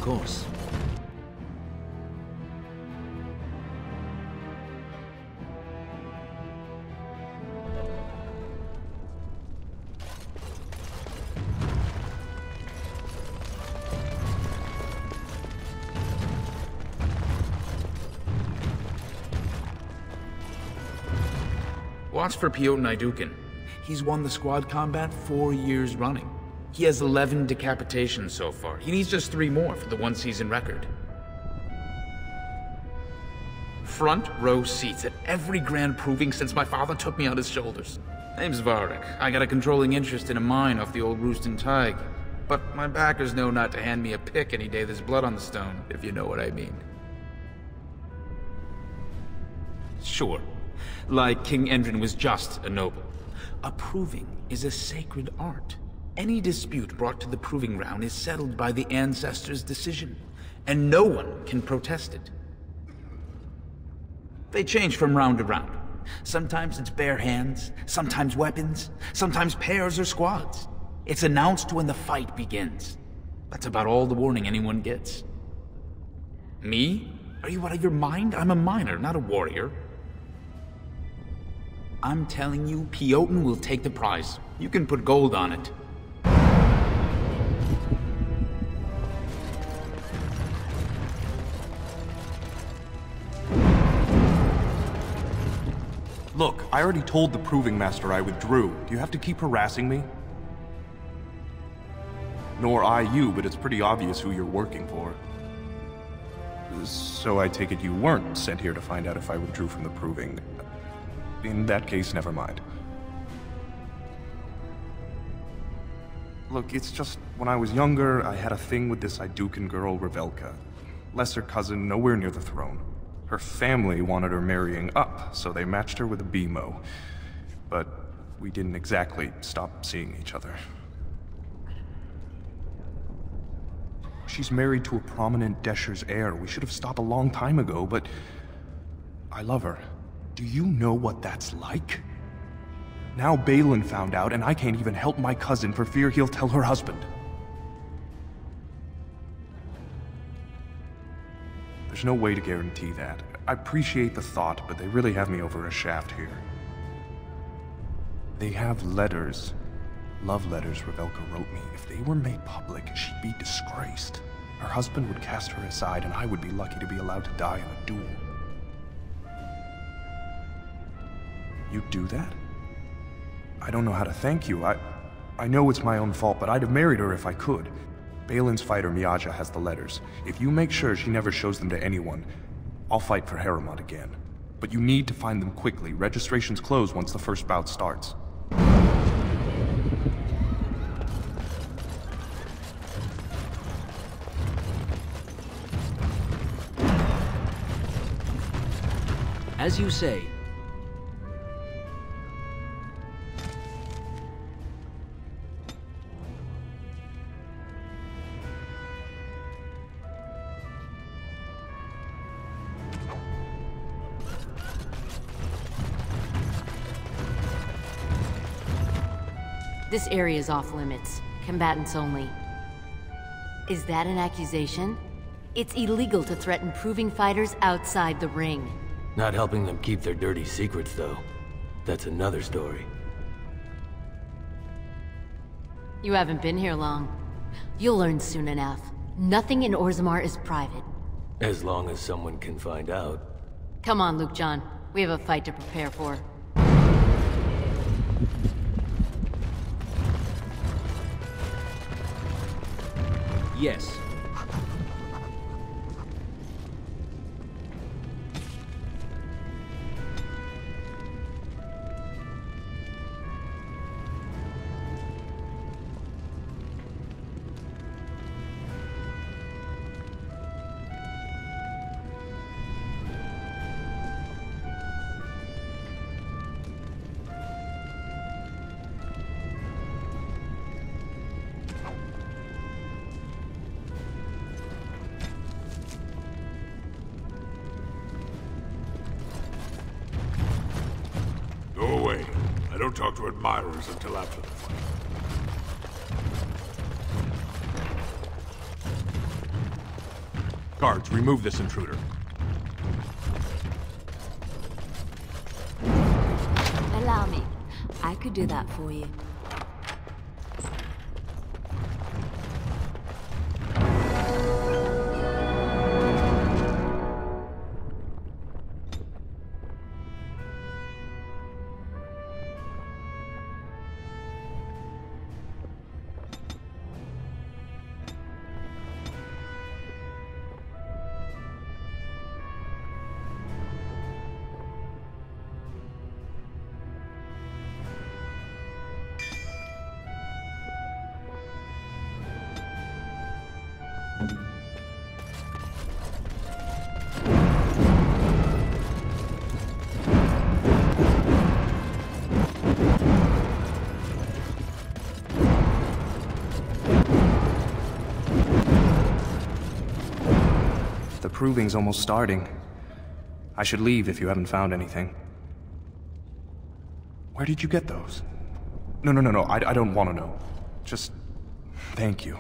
course. Watch for Aion-Themed. He's won the squad combat 4 years running. He has 11 decapitations so far. He needs just 3 more for the 1-season record. Front row seats at every grand proving since my father took me on his shoulders. Name's Varric. I got a controlling interest in a mine off the old Roostin' Tig. But my backers know not to hand me a pick any day there's blood on the stone, if you know what I mean. Sure. Like King Endrin was just a noble. A proving is a sacred art. Any dispute brought to the proving ground is settled by the ancestors' decision, and no one can protest it. They change from round to round. Sometimes it's bare hands, sometimes weapons, sometimes pairs or squads. It's announced when the fight begins. That's about all the warning anyone gets. Me? Are you out of your mind? I'm a miner, not a warrior. I'm telling you, Aion will take the prize. You can put gold on it. Look, I already told the Proving Master I withdrew. Do you have to keep harassing me? Nor I you, but it's pretty obvious who you're working for. So I take it you weren't sent here to find out if I withdrew from the Proving. In that case, never mind. Look, it's just, when I was younger, I had a thing with this Idukan girl, Revelka. Lesser cousin, nowhere near the throne. Her family wanted her marrying up, so they matched her with a BMO. But we didn't exactly stop seeing each other. She's married to a prominent Desher's heir. We should have stopped a long time ago, but I love her. Do you know what that's like? Now Balin found out, and I can't even help my cousin for fear he'll tell her husband. There's no way to guarantee that. I appreciate the thought, but they really have me over a shaft here. They have letters. Love letters Revelka wrote me. If they were made public, she'd be disgraced. Her husband would cast her aside, and I would be lucky to be allowed to die in a duel. You'd do that? I don't know how to thank you. I know it's my own fault, but I'd have married her if I could. Balin's fighter Miaja has the letters. If you make sure she never shows them to anyone, I'll fight for Harrowmount again. But you need to find them quickly. Registrations close once the first bout starts. As you say. This area is off limits. Combatants only. Is that an accusation? It's illegal to threaten proving fighters outside the ring. Not helping them keep their dirty secrets, though. That's another story. You haven't been here long. You'll learn soon enough. Nothing in Orzammar is private. As long as someone can find out. Come on, Luke John. We have a fight to prepare for. Yes. Go away. I don't talk to admirers until after the fight. cards. Remove this intruder. Allow me. I could do that for you. The proving's almost starting. I should leave if you haven't found anything. Where did you get those? No, I don't want to know. Just... thank you.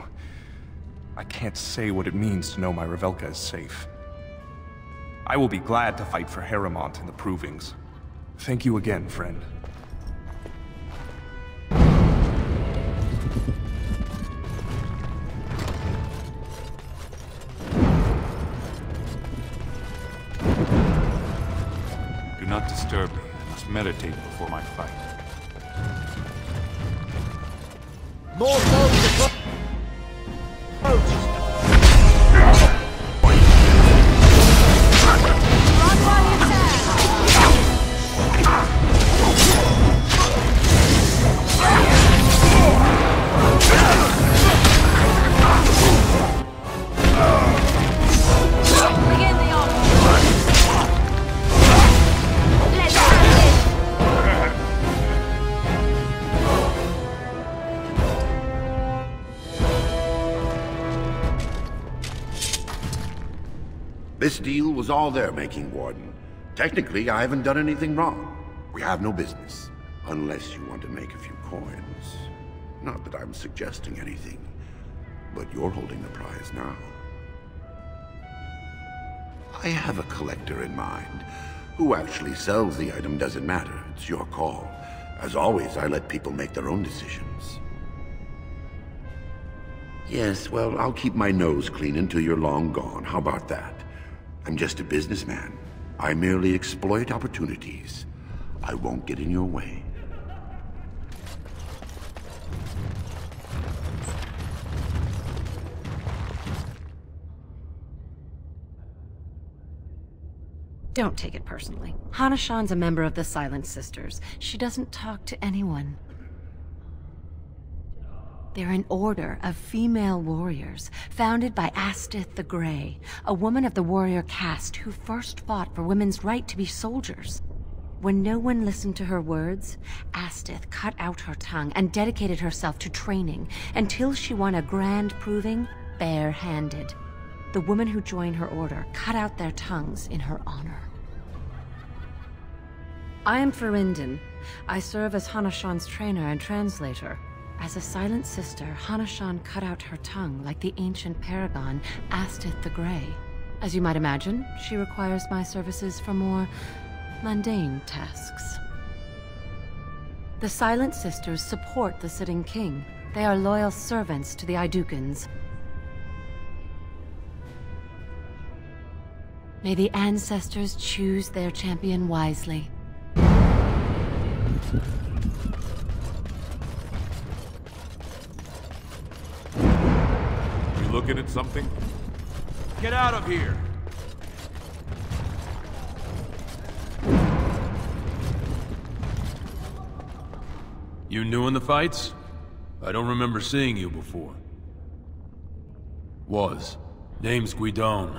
I can't say what it means to know my Revelka is safe. I will be glad to fight for Harrowmount in the provings. Thank you again, friend. Do not disturb me. I must meditate before my fight. More foes approach! Run while you can! Begin the onslaught! Let's have it! This deal was all their making, Warden. Technically, I haven't done anything wrong. We have no business. Unless you want to make a few coins. Not that I'm suggesting anything. But you're holding the prize now. I have a collector in mind. Who actually sells the item doesn't matter. It's your call. As always, I let people make their own decisions. Yes, well, I'll keep my nose clean until you're long gone. How about that? I'm just a businessman. I merely exploit opportunities. I won't get in your way. Don't take it personally. Hana-shan's a member of the Silent Sisters. She doesn't talk to anyone. They're an order of female warriors, founded by Astith the Grey, a woman of the warrior caste who first fought for women's right to be soldiers. When no one listened to her words, Astith cut out her tongue and dedicated herself to training until she won a grand proving bare-handed. The women who joined her order cut out their tongues in her honor. I am Ferelden. I serve as Hana-shan's trainer and translator. As a Silent Sister, Hana-shan cut out her tongue like the ancient paragon, Astith the Grey. As you might imagine, she requires my services for more mundane tasks. The Silent Sisters support the sitting king. They are loyal servants to the Idukans. May the ancestors choose their champion wisely. Looking at something? Get out of here! You new in the fights? I don't remember seeing you before. Was. Name's Guidon,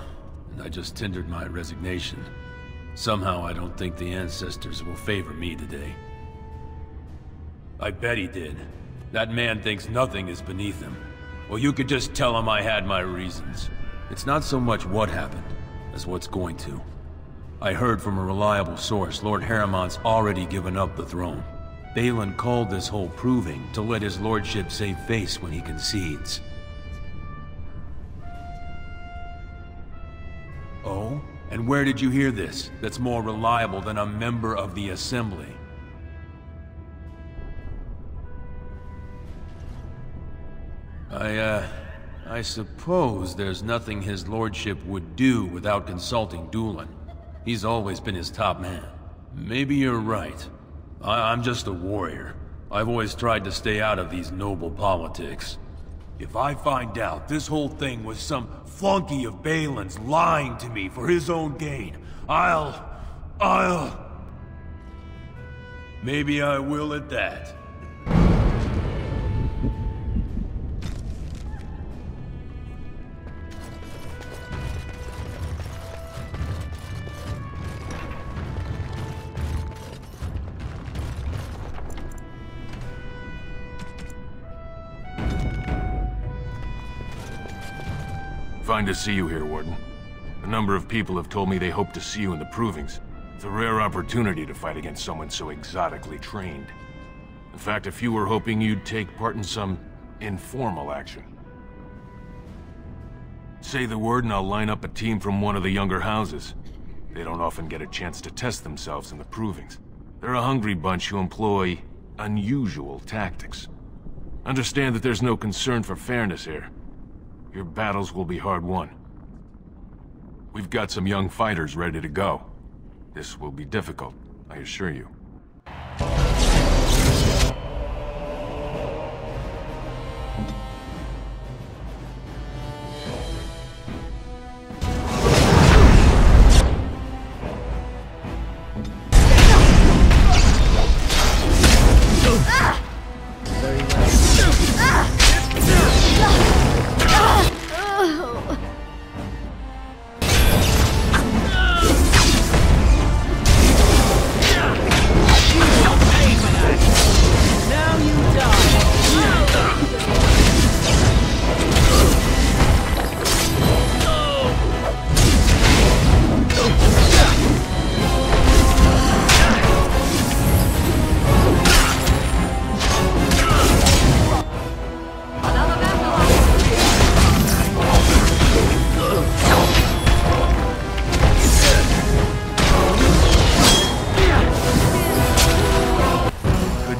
and I just tendered my resignation. Somehow I don't think the ancestors will favor me today. I bet he did. That man thinks nothing is beneath him. Well, you could just tell him I had my reasons. It's not so much what happened, as what's going to. I heard from a reliable source Lord Harrowmount's already given up the throne. Balin called this whole proving to let his lordship save face when he concedes. Oh? And where did you hear this that's more reliable than a member of the Assembly? I suppose there's nothing his lordship would do without consulting Doolan. He's always been his top man. Maybe you're right. I'm just a warrior. I've always tried to stay out of these noble politics. If I find out this whole thing was some flunky of Balin's lying to me for his own gain, I'll... Maybe I will at that. Fine to see you here, Warden. A number of people have told me they hope to see you in the provings. It's a rare opportunity to fight against someone so exotically trained. In fact, a few were hoping you'd take part in some informal action. Say the word and I'll line up a team from one of the younger houses. They don't often get a chance to test themselves in the provings. They're a hungry bunch who employ unusual tactics. Understand that there's no concern for fairness here. Your battles will be hard won. We've got some young fighters ready to go. This will be difficult, I assure you.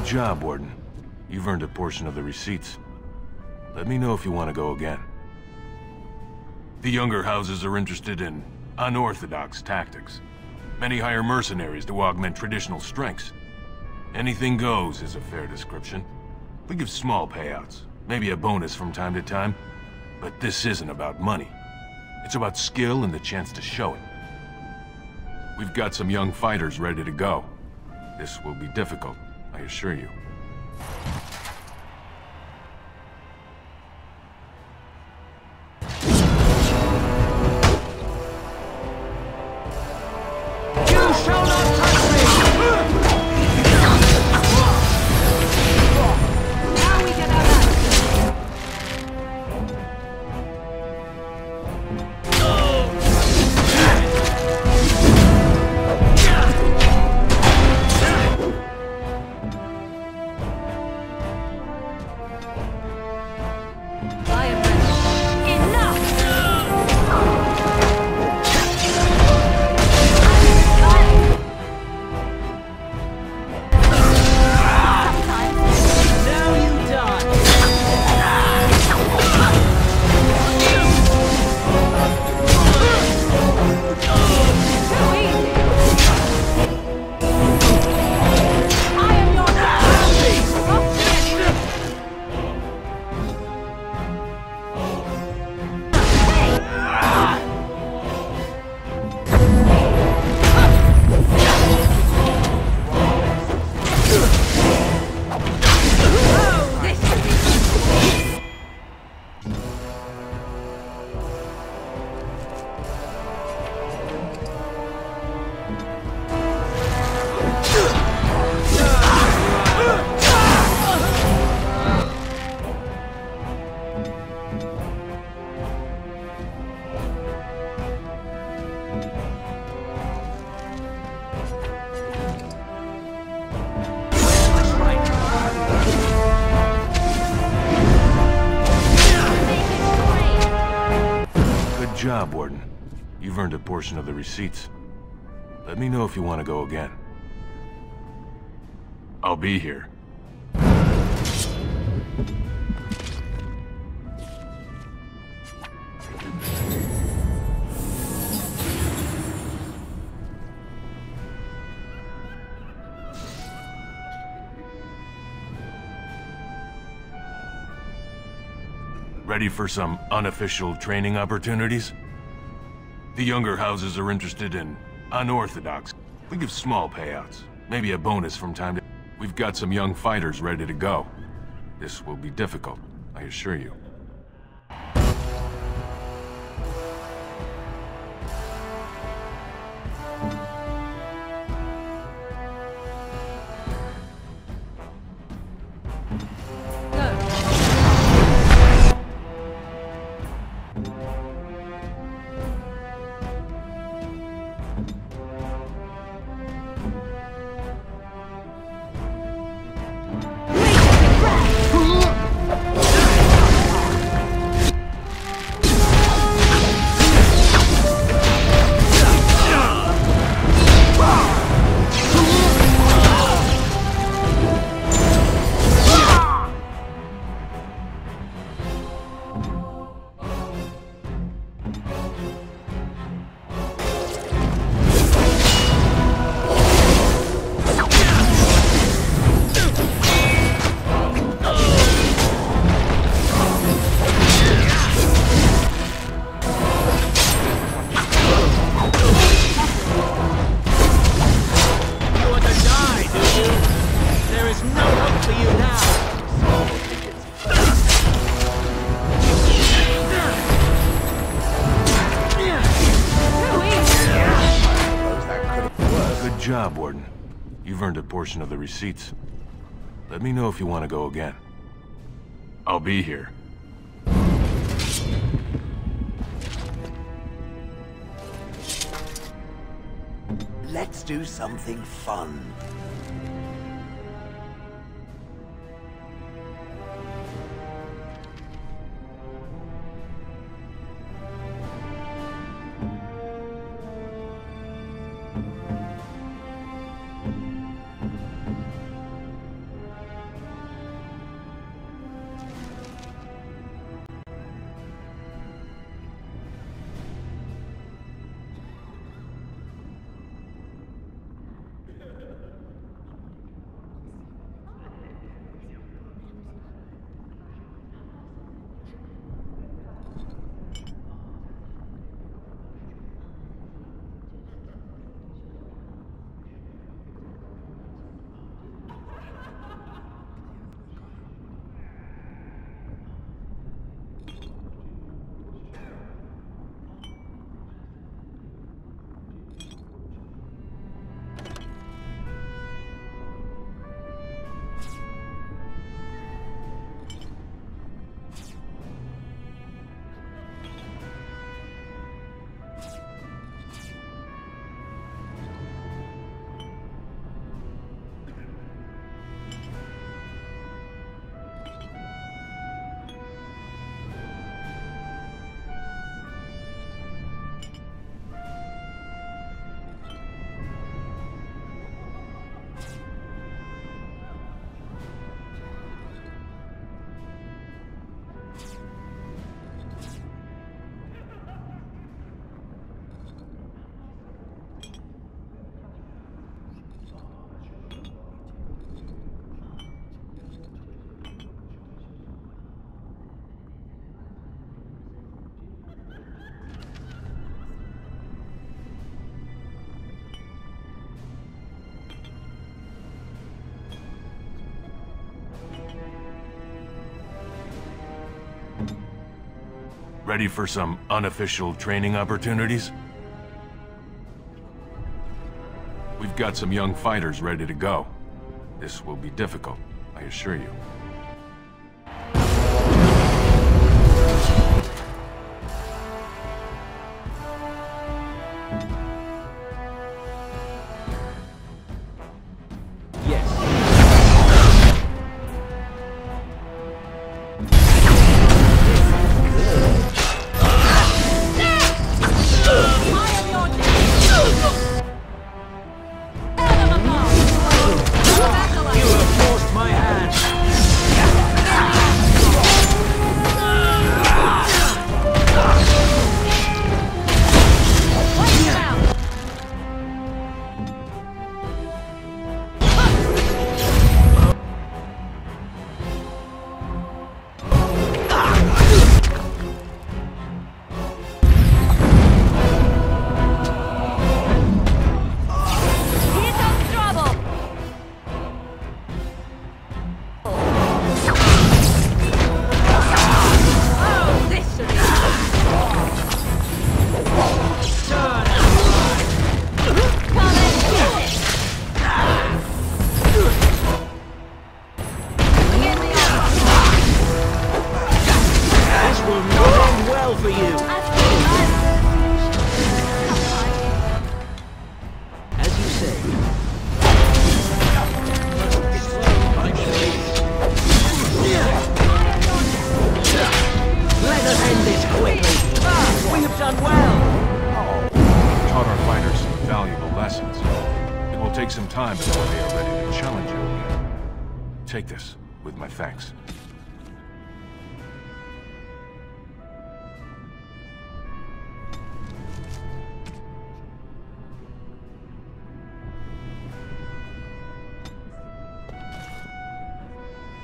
Job, Warden. You've earned a portion of the receipts. Let me know if you want to go again. The younger houses are interested in unorthodox tactics. Many hire mercenaries to augment traditional strengths. Anything goes is a fair description. We give small payouts, maybe a bonus from time to time, but this isn't about money. It's about skill and the chance to show it. We've got some young fighters ready to go. This will be difficult, I assure you. You've earned a portion of the receipts. Let me know if you want to go again. I'll be here. Ready for some unofficial training opportunities? The younger houses are interested in unorthodox. We give small payouts, maybe a bonus from time to... We've got some young fighters ready to go. This will be difficult, I assure you. Job, Warden. You've earned a portion of the receipts. Let me know if you want to go again. I'll be here. Let's do something fun. Ready for some unofficial training opportunities? We've got some young fighters ready to go. This will be difficult, I assure you. Yes. We have done well! You've taught our fighters some valuable lessons. It will take some time before they are ready to challenge you again. Take this, with my thanks.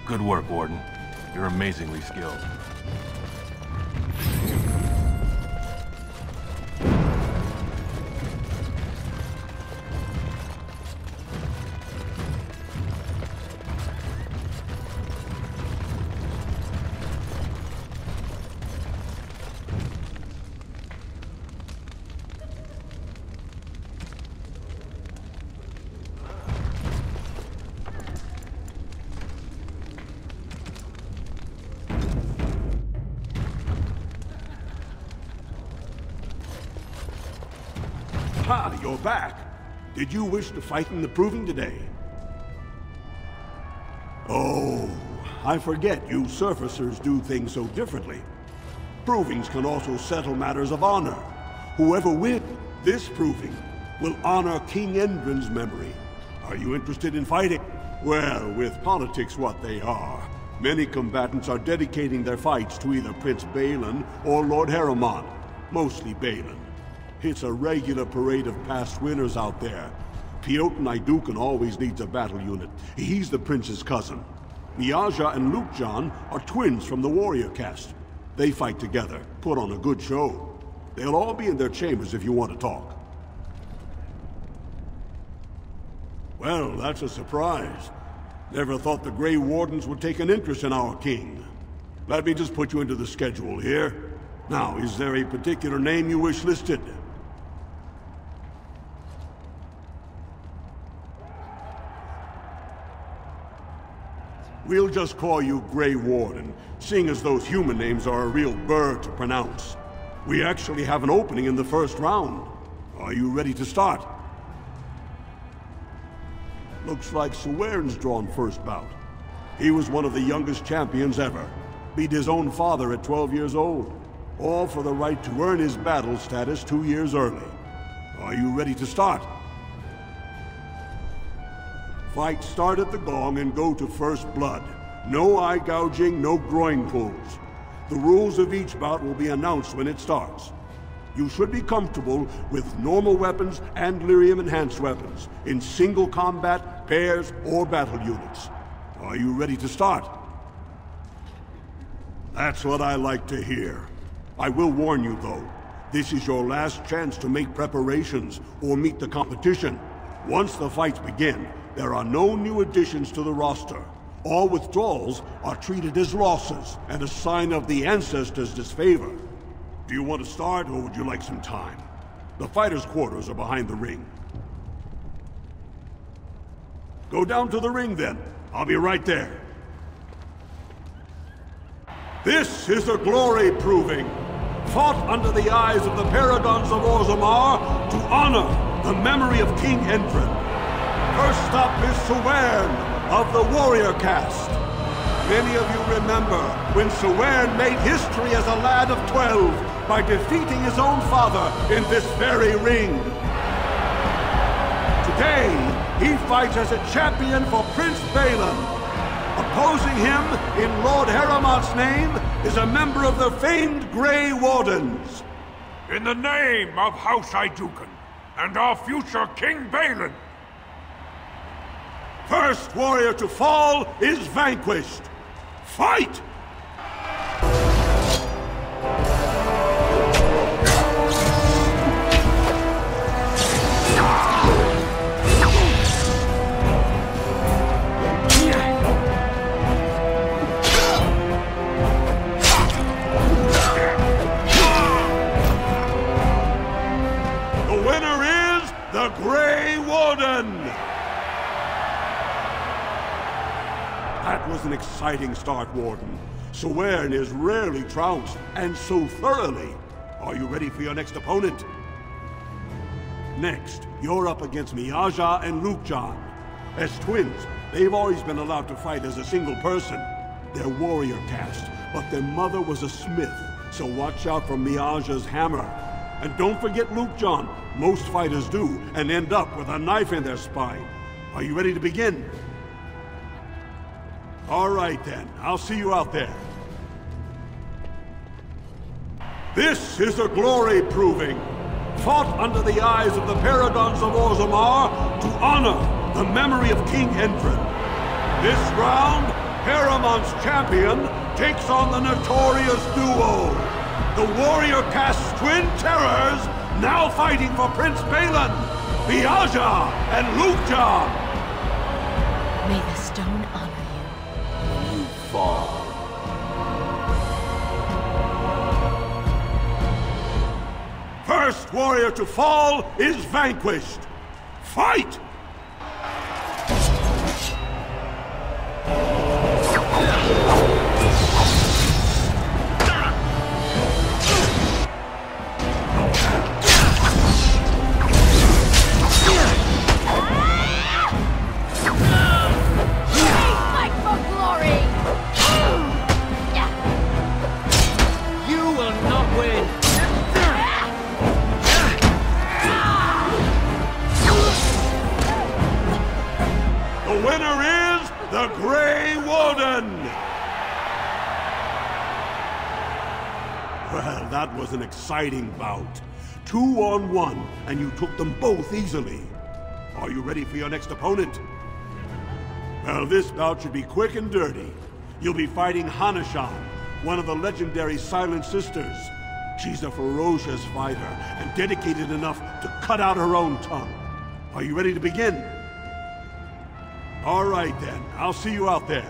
Good work, Warden. You're amazingly skilled. Ah, you're back. Did you wish to fight in the proving today? Oh, I forget you surfacers do things so differently. Provings can also settle matters of honor. Whoever wins this proving will honor King Endrin's memory. Are you interested in fighting? Well, with politics what they are, many combatants are dedicating their fights to either Prince Balin or Lord Harrowmount, mostly Balin. It's a regular parade of past winners out there. Aion-Themed always needs a battle unit. He's the prince's cousin. Miaja and Lukejan are twins from the warrior caste. They fight together, put on a good show. They'll all be in their chambers if you want to talk. Well, that's a surprise. Never thought the Grey Wardens would take an interest in our king. Let me just put you into the schedule here. Now, is there a particular name you wish listed? We'll just call you Grey Warden, seeing as those human names are a real burr to pronounce. We actually have an opening in the first round. Are you ready to start? Looks like Swearn's drawn first bout. He was one of the youngest champions ever. Beat his own father at 12 years old. All for the right to earn his battle status 2 years early. Are you ready to start? Fight start at the gong and go to first blood. No eye gouging, no groin pulls. The rules of each bout will be announced when it starts. You should be comfortable with normal weapons and lyrium-enhanced weapons, in single combat, pairs, or battle units. Are you ready to start? That's what I like to hear. I will warn you, though. This is your last chance to make preparations or meet the competition. Once the fights begin, there are no new additions to the roster. All withdrawals are treated as losses and a sign of the ancestors' disfavor. Do you want to start, or would you like some time? The fighters' quarters are behind the ring. Go down to the ring, then. I'll be right there. This is a glory proving, fought under the eyes of the paragons of Orzammar to honor the memory of King Endrin. First up is Swearn of the warrior caste. Many of you remember when Swearn made history as a lad of 12 by defeating his own father in this very ring. Today, he fights as a champion for Prince Balin. Opposing him, in Lord Harrowmount's name, is a member of the famed Grey Wardens. In the name of House Aion-Themed and our future King Balin. First warrior to fall is vanquished. Fight! The winner is the Grey Warden! That was an exciting start, Warden. Swearn is rarely trounced, and so thoroughly. Are you ready for your next opponent? Next, you're up against Miaja and Lukejan. As twins, they've always been allowed to fight as a single person. They're warrior caste, but their mother was a smith, So watch out for Miaja's hammer. And don't forget Luke John. Most fighters do, and end up with a knife in their spine. Are you ready to begin? All right then, I'll see you out there. This is a glory proving, fought under the eyes of the Paragons of Orzammar to honor the memory of King Endrin. This round, Harrowmount's champion takes on the notorious duo, the warrior caste twin terrors, now fighting for Prince Balin, Miaja and Luke John. May the stone honor you. When you fall. First warrior to fall is vanquished. Fight! Well, that was an exciting bout. 2-on-1, and you took them both easily. Are you ready for your next opponent? Well, this bout should be quick and dirty. You'll be fighting Hanashan, one of the legendary Silent Sisters. She's a ferocious fighter, and dedicated enough to cut out her own tongue. Are you ready to begin? All right then, I'll see you out there.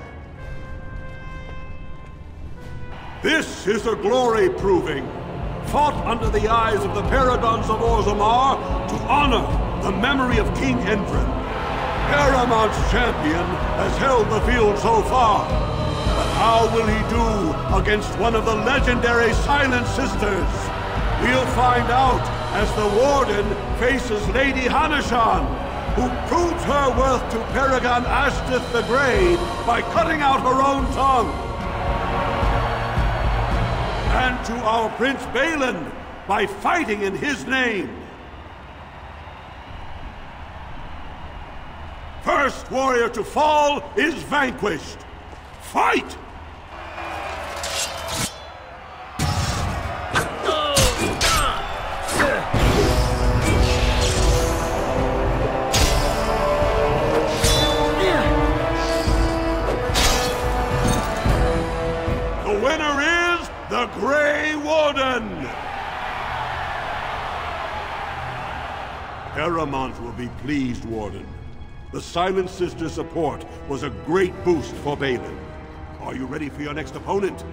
This is a glory proving, fought under the eyes of the Paragons of Orzammar to honor the memory of King Endrin. Harrowmount's champion has held the field so far, but how will he do against one of the legendary Silent Sisters? We'll find out as the Warden faces Lady Hanashan, who proves her worth to Paragon Ashtith the Grey by cutting out her own tongue. And to our Prince Balin by fighting in his name. First warrior to fall is vanquished. Fight! The winner is the Grey Warden! Harrowmount will be pleased, Warden. The Silent Sister support was a great boost for Balin. Are you ready for your next opponent?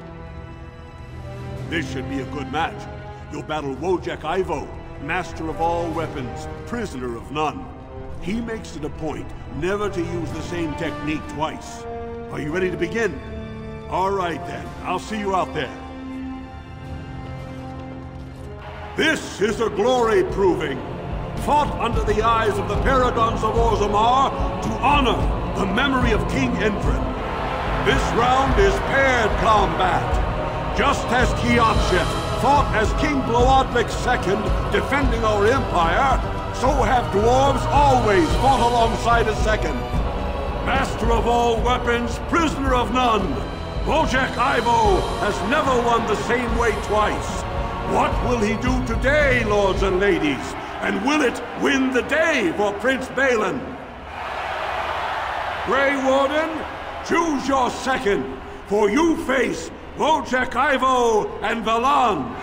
This should be a good match. You'll battle Wojek Ivo, master of all weapons, prisoner of none. He makes it a point never to use the same technique twice. Are you ready to begin? All right then, I'll see you out there. This is a glory proving, fought under the eyes of the Paragons of Orzammar to honor the memory of King Endrin. This round is paired combat. Just as Kiakshet fought as King Bloodwick II defending our empire, so have dwarves always fought alongside a second. Master of all weapons, prisoner of none, Wojek Ivo has never won the same way twice. What will he do today, lords and ladies? And will it win the day for Prince Balin? Grey Warden, choose your second, for you face Wojek Ivo and Valans.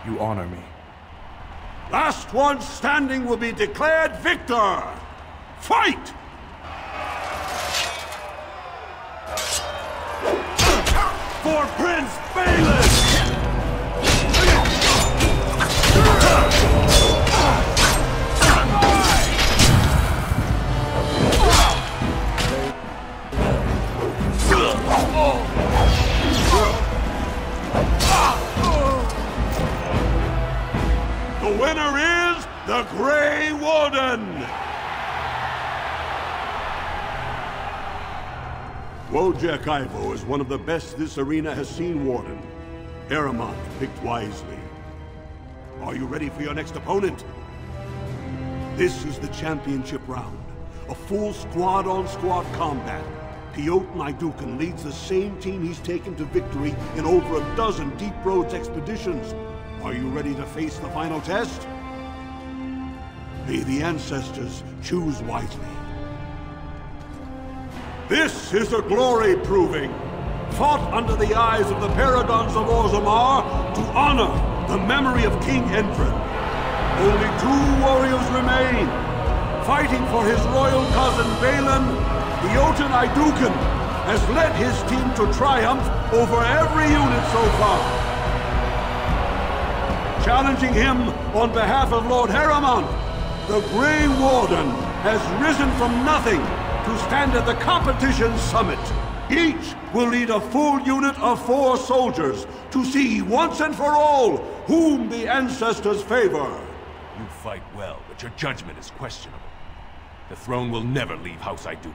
You honor me. Last one standing will be declared victor. Fight! For Prince Balin! The winner is the Grey Warden! Wojciech Ivo is one of the best this arena has seen, Warden. Harrowmount picked wisely. Are you ready for your next opponent? This is the championship round. A full squad-on-squad combat. Aion-Themed leads the same team he's taken to victory in over a dozen Deep Roads expeditions. Are you ready to face the final test? May the ancestors choose wisely. This is a glory proving, fought under the eyes of the paragons of Orzammar to honor the memory of King Endred. Only 2 warriors remain. Fighting for his royal cousin Balin, Aion-Themed has led his team to triumph over every unit so far. Challenging him on behalf of Lord Harrowmount, the Grey Warden has risen from nothing to stand at the competition summit. Each will lead a full unit of 4 soldiers to see once and for all whom the ancestors favor. You fight well, but your judgment is questionable. The throne will never leave House Aion.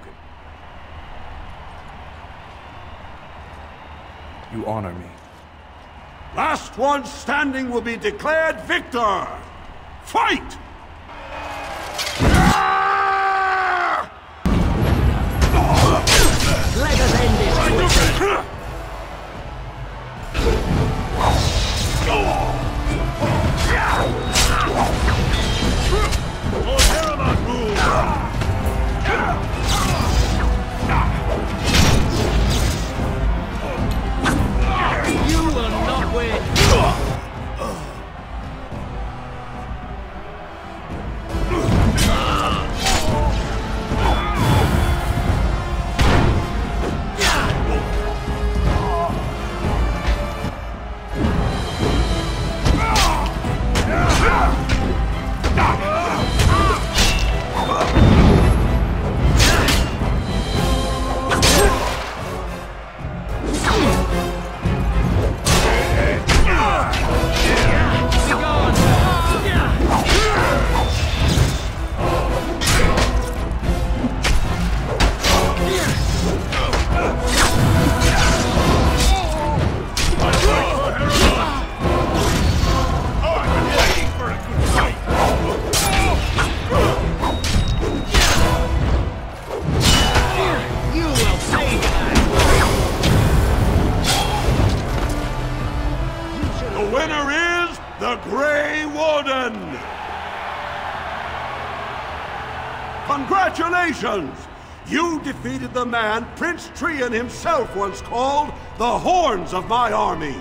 You honor me. Last one standing will be declared victor. Fight! Let us end this. Lord Harrowmount rules! You will not win. Congratulations! You defeated the man Prince Trian himself once called the Horns of my army.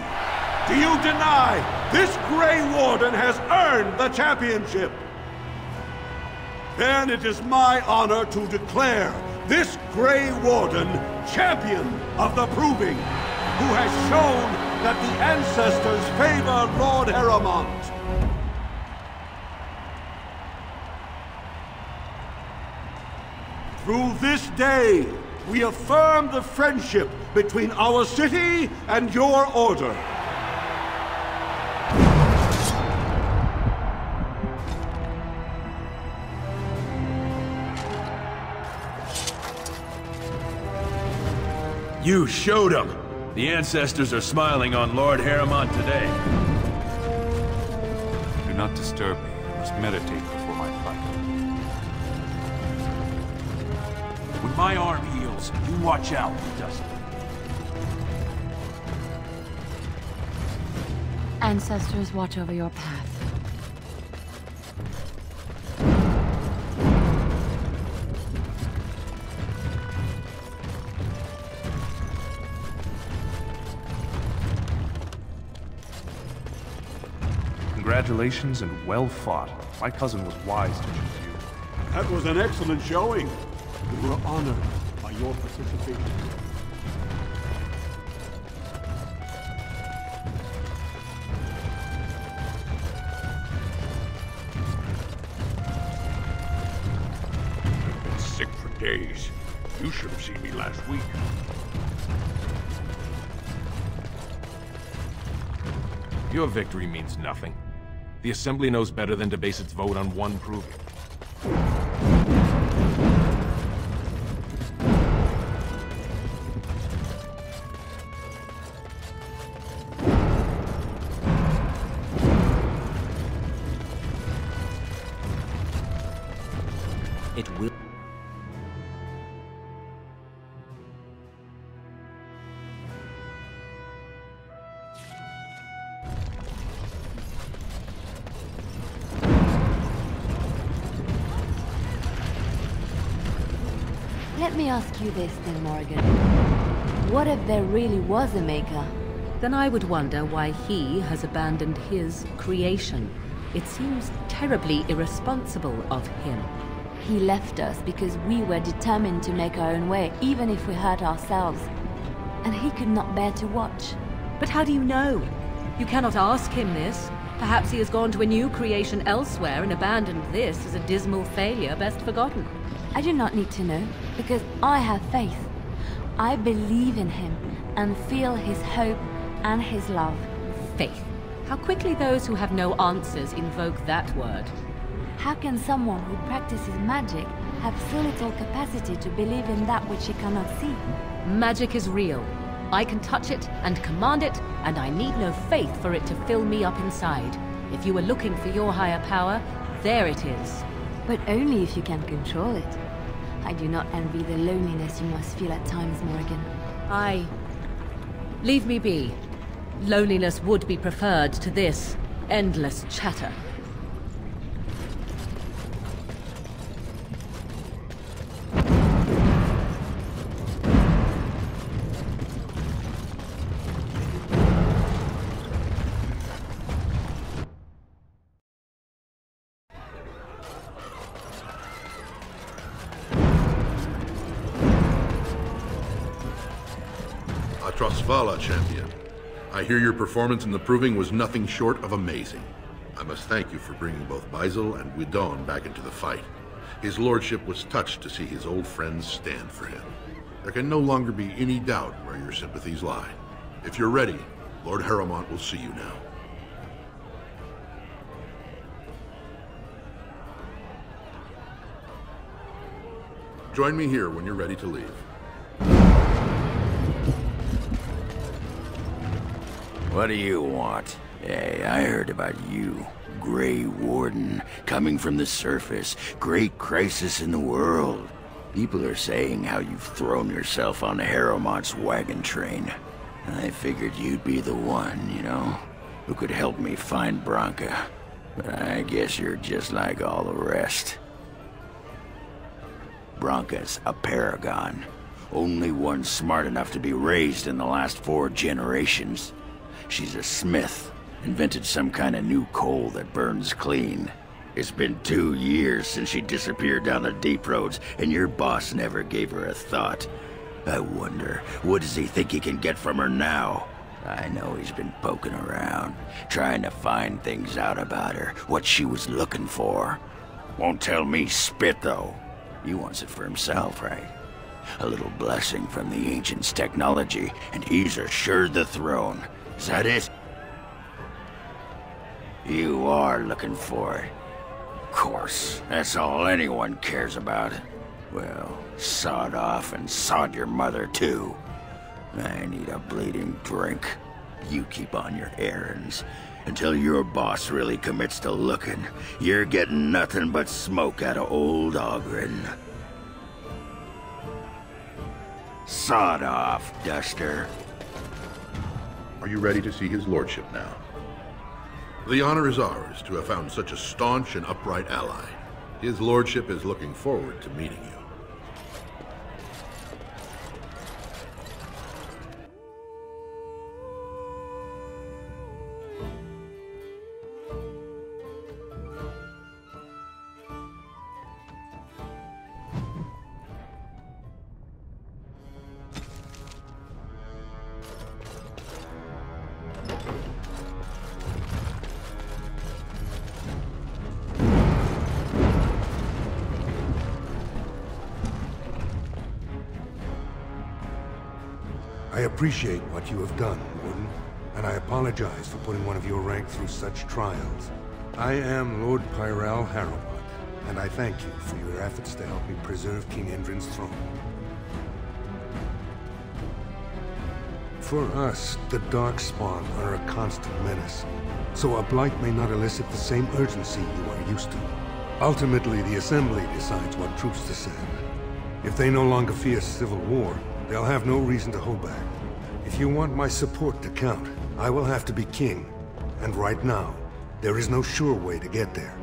Do you deny this Grey Warden has earned the championship? Then it is my honor to declare this Grey Warden champion of the Proving, who has shown that the ancestors favor Lord Harrowmount. Through this day, we affirm the friendship between our city and your order. You showed them! The ancestors are smiling on Lord Harrowmount today. Do not disturb me. I must meditate before my fight. When my arm heals, you watch out, Dustin. Ancestors watch over your path. Congratulations and well fought. My cousin was wise to choose you. That was an excellent showing. We were honored by your participation. I've been sick for days. You should have seen me last week. Your victory means nothing. The Assembly knows better than to base its vote on one proving. Let me ask you this then, Morrigan. What if there really was a maker? Then I would wonder why he has abandoned his creation. It seems terribly irresponsible of him. He left us because we were determined to make our own way, even if we hurt ourselves. And he could not bear to watch. But how do you know? You cannot ask him this. Perhaps he has gone to a new creation elsewhere and abandoned this as a dismal failure best forgotten. I do not need to know, because I have faith. I believe in him, and feel his hope and his love. Faith. How quickly those who have no answers invoke that word. How can someone who practices magic have so little capacity to believe in that which he cannot see? Magic is real. I can touch it and command it, and I need no faith for it to fill me up inside. If you were looking for your higher power, there it is. But only if you can control it. I do not envy the loneliness you must feel at times, Morrigan. Leave me be. Loneliness would be preferred to this endless chatter. Trostvala, champion. I hear your performance in the proving was nothing short of amazing. I must thank you for bringing both Bidelles and Guidon back into the fight. His lordship was touched to see his old friends stand for him. There can no longer be any doubt where your sympathies lie. If you're ready, Lord Harrowmount will see you now. Join me here when you're ready to leave. What do you want? Hey, I heard about you. Grey Warden, coming from the surface. Great crisis in the world. People are saying how you've thrown yourself on Harrowmount's wagon train. I figured you'd be the one, you know, who could help me find Branka. But I guess you're just like all the rest. Branka's a paragon. Only one smart enough to be raised in the last 4 generations. She's a smith, invented some kind of new coal that burns clean. It's been 2 years since she disappeared down the deep roads, and your boss never gave her a thought. I wonder, what does he think he can get from her now? I know he's been poking around, trying to find things out about her, what she was looking for. Won't tell me spit, though. He wants it for himself, right? A little blessing from the Ancients' technology, and he's assured the throne. Is that it? You are looking for it. Of course, that's all anyone cares about. Well, sod off and sod your mother too. I need a bleeding drink. You keep on your errands. Until your boss really commits to looking, you're getting nothing but smoke out of old Ogren. Sod off, Duster. Are you ready to see his lordship now? The honor is ours to have found such a staunch and upright ally. His lordship is looking forward to meeting you. I appreciate what you have done, Warden, and I apologize for putting one of your rank through such trials. I am Lord Pyrell Harrowmount, and I thank you for your efforts to help me preserve King Endrin's throne. For us, the Darkspawn are a constant menace, so a blight may not elicit the same urgency you are used to. Ultimately, the Assembly decides what troops to send. If they no longer fear civil war, they'll have no reason to hold back. If you want my support to count, I will have to be king. And right now, there is no sure way to get there.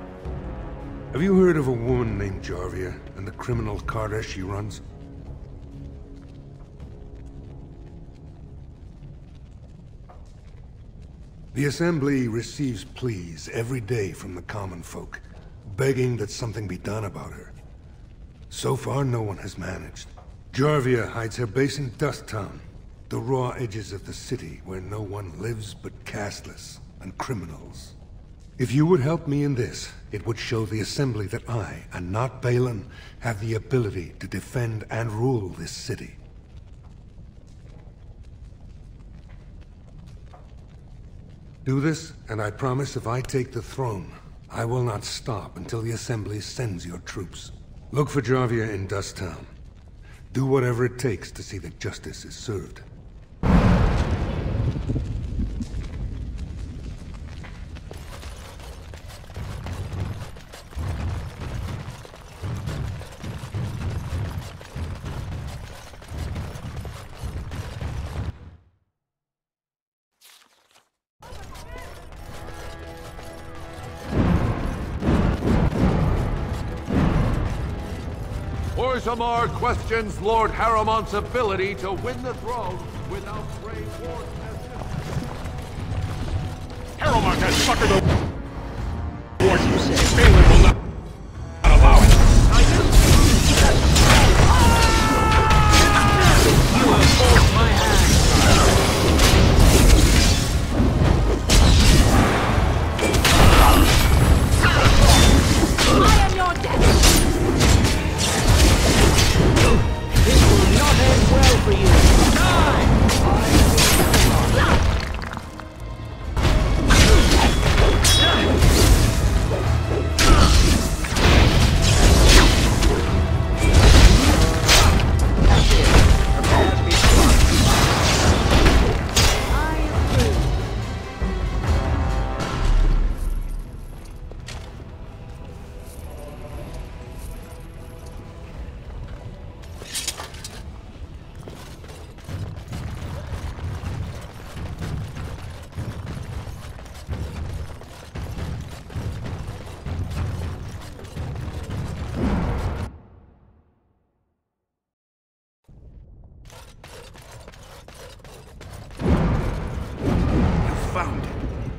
Have you heard of a woman named Jarvia and the criminal carter she runs? The Assembly receives pleas every day from the common folk, begging that something be done about her. So far, no one has managed. Jarvia hides her base in Dust Town, the raw edges of the city where no one lives but casteless and criminals. If you would help me in this, it would show the Assembly that I, and not Balin, have the ability to defend and rule this city. Do this, and I promise if I take the throne, I will not stop until the Assembly sends your troops. Look for Jarvia in Dust Town. Do whatever it takes to see that justice is served. Orzammar questions Lord Harrowmount's ability to win the throne without Grey Warden's assistance. Harrowmount has suckered the war, you say. Balin will not allow it. You have forced my hand. I am your death. This will not end well for you. Die!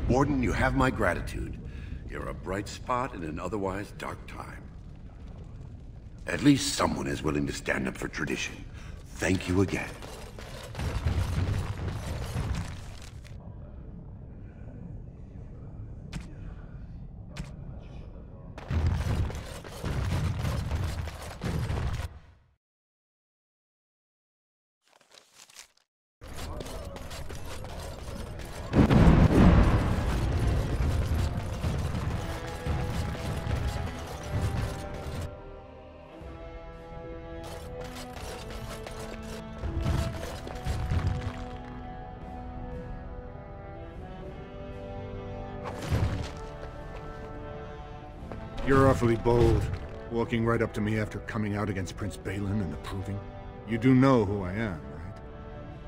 Warden, you have my gratitude. You're a bright spot in an otherwise dark time. At least someone is willing to stand up for tradition. Thank you again. You're awfully bold, walking right up to me after coming out against Prince Balin and the Proving. You do know who I am, right?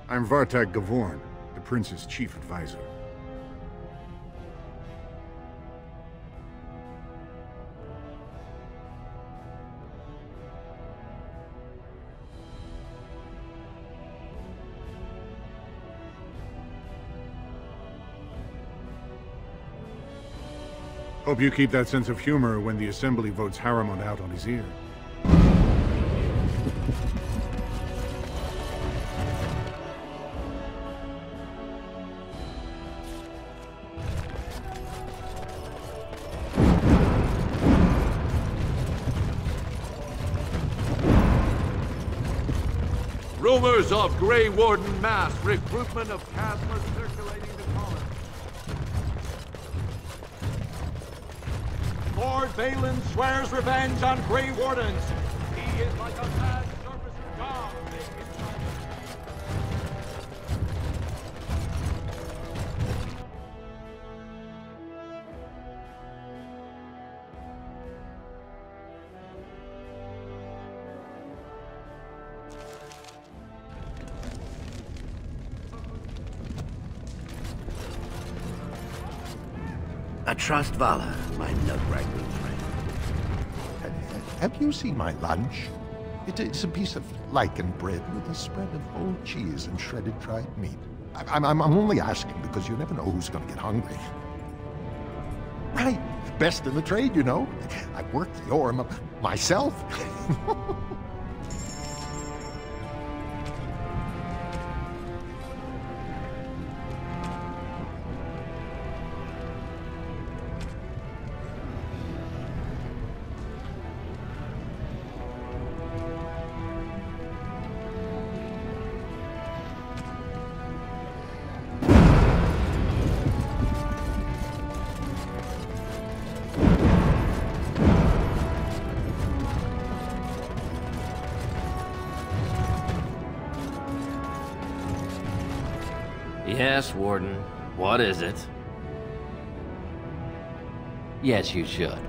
I'm Vartag Gavorn, the Prince's chief advisor. Hope you keep that sense of humor when the Assembly votes Harrowmount out on his ear. Rumors of Grey Warden mass recruitment of Casma circulating the colony. Lord Balin swears revenge on Grey Wardens. He is like a mad surfacer god. I trust Vala, my nut-wrangling friend. Have you seen my lunch? It's a piece of lichen bread with a spread of old cheese and shredded dried meat. I'm only asking because you never know who's gonna get hungry. Right. Best in the trade, you know. I worked the ore myself. Yes, Warden. What is it? Yes, you should.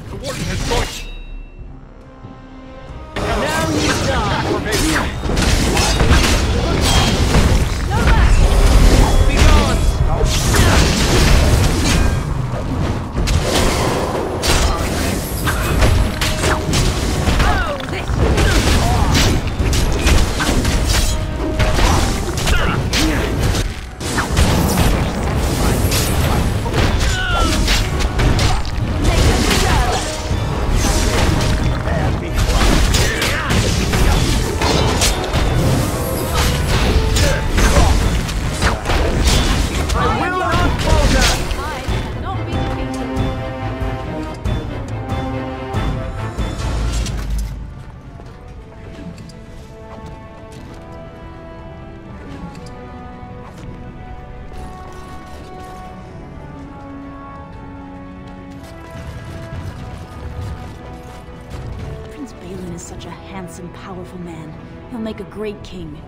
The Warden has joined. Now you die! Be gone! Such a handsome, powerful man. He'll make a great king.